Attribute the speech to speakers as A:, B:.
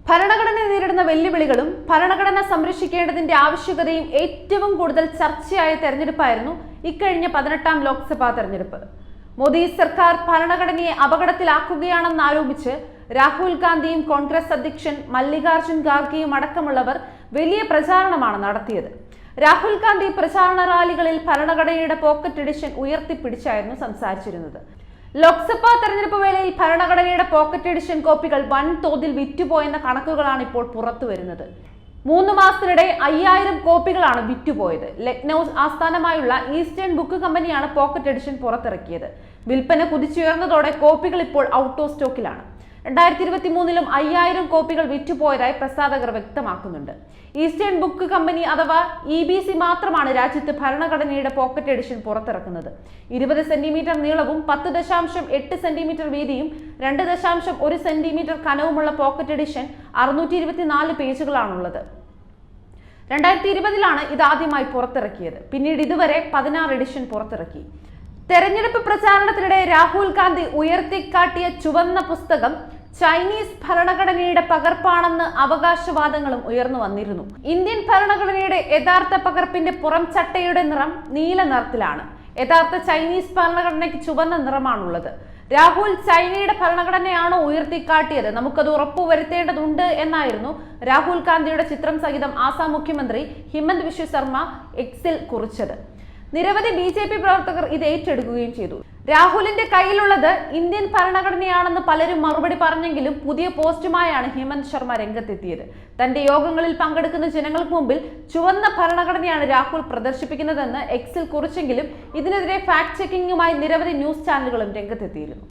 A: ഭരണഘടന നേരിടുന്ന വെല്ലുവിളികളും ഭരണഘടന സംരക്ഷിക്കേണ്ടതിന്റെ ആവശ്യകതയും ഏറ്റവും കൂടുതൽ ചർച്ചയായ തെരഞ്ഞെടുപ്പായിരുന്നു ഇക്കഴിഞ്ഞ 18ാം ലോക്സഭാ തെരഞ്ഞെടുപ്പ്. മോദി സർക്കാർ ഭരണഘടനയെ അപകടത്തിലാക്കുകയാണെന്നാരോപിച്ച് രാഹുൽ ഗാന്ധിയും കോൺഗ്രസ് അധ്യക്ഷൻ മല്ലികാർജുൻ ഖാർഗെയും അടക്കമുള്ളവർ വലിയ പ്രചാരണമാണ് നടത്തിയത്. രാഹുൽ ഗാന്ധി പ്രചാരണ റാലികളിൽ ഭരണഘടനയുടെ പോക്കറ്റ് എഡിഷൻ ഉയർത്തിപ്പിടിച്ചായിരുന്നു സംസാരിച്ചിരുന്നത്. ലോക്സഭാ തെരഞ്ഞെടുപ്പ് വേളയിൽ ഭരണഘടനയുടെ പോക്കറ്റ് എഡിഷൻ കോപ്പികൾ വൻതോതിൽ വിറ്റുപോയെന്ന കണക്കുകളാണ് ഇപ്പോൾ പുറത്തു വരുന്നത്. 3 മാസത്തിനിടെ 5000 കോപ്പികളാണ് വിറ്റുപോയത്. ലക്നൌ ആസ്ഥാനമായുള്ള ഈസ്റ്റേൺ ബുക്ക് കമ്പനിയാണ് പോക്കറ്റ് എഡിഷൻ പുറത്തിറക്കിയത്. വിൽപ്പന കുതിച്ചുയർന്നതോടെ കോപ്പികൾ ഇപ്പോൾ ഔട്ട് ഓഫ് സ്റ്റോക്കിലാണ്. 2023-ലും 5000 കോപ്പികൾ വിറ്റുപോയതായി പ്രസാധകർ വ്യക്തമാക്കുന്നുണ്ട്. ഈസ്റ്റേൺ ബുക്ക് കമ്പനി അഥവാ EBC മാത്രമാണ് രാജ്യത്ത് ഭരണഘടനയുടെ പോക്കറ്റ് എഡിഷൻ പുറത്തിറക്കുന്നത്. 20 സെന്റിമീറ്റർ നീളവും 10.8 സെന്റിമീറ്റർ വീതിയും 2.1 സെന്റിമീറ്റർ കനവുമുള്ള പോക്കറ്റ് എഡിഷൻ 624 പേജുകളാണുള്ളത്. 2020-ലാണ് ഇത് ആദ്യമായി പുറത്തിറക്കിയത്. പിന്നീട് ഇതുവരെ 16 എഡിഷൻ പുറത്തിറക്കി. തെരഞ്ഞെടുപ്പ് പ്രചാരണത്തിനിടെ രാഹുൽ ഗാന്ധി ഉയർത്തിക്കാട്ടിയ ചുവന്ന പുസ്തകം ചൈനീസ് ഭരണഘടനയുടെ പകർപ്പാണെന്ന് അവകാശവാദങ്ങളും ഉയർന്നു വന്നിരുന്നു. ഇന്ത്യൻ ഭരണഘടനയുടെ യഥാർത്ഥ പകർപ്പിന്റെ പുറം ചട്ടയുടെ നിറം നീല നിറത്തിലാണ്. യഥാർത്ഥ ചൈനീസ് ഭരണഘടനയ്ക്ക് ചുവന്ന നിറമാണുള്ളത്. രാഹുൽ ചൈനയുടെ ഭരണഘടനയാണോ ഉയർത്തിക്കാട്ടിയത്, നമുക്കത് ഉറപ്പുവരുത്തേണ്ടതുണ്ട് എന്നായിരുന്നു രാഹുൽ ഗാന്ധിയുടെ ചിത്രം സഹിതം ആസാം മുഖ്യമന്ത്രി ഹിമന്ത് ബിശ്വ ശർമ്മ എക്സിൽ കുറിച്ചത്. നിരവധി BJP പ്രവർത്തകർ ഇത് ഏറ്റെടുക്കുകയും ചെയ്തു. രാഹുലിന്റെ കയ്യിലുള്ളത് ഇന്ത്യൻ ഭരണഘടനയാണെന്ന് പലരും മറുപടി പറഞ്ഞെങ്കിലും പുതിയ പോസ്റ്റുമായാണ് ഹിമന്ത് ശർമ്മ രംഗത്തെത്തിയത്. തന്റെ യോഗങ്ങളിൽ പങ്കെടുക്കുന്ന ജനങ്ങൾക്ക് മുമ്പിൽ ചുവന്ന ഭരണഘടനയാണ് രാഹുൽ പ്രദർശിപ്പിക്കുന്നതെന്ന് എക്സിൽ കുറിച്ചെങ്കിലും ഇതിനെതിരെ ഫാക്ട് ചെക്കിങ്ങുമായി നിരവധി ന്യൂസ് ചാനലുകളും രംഗത്തെത്തിയിരുന്നു.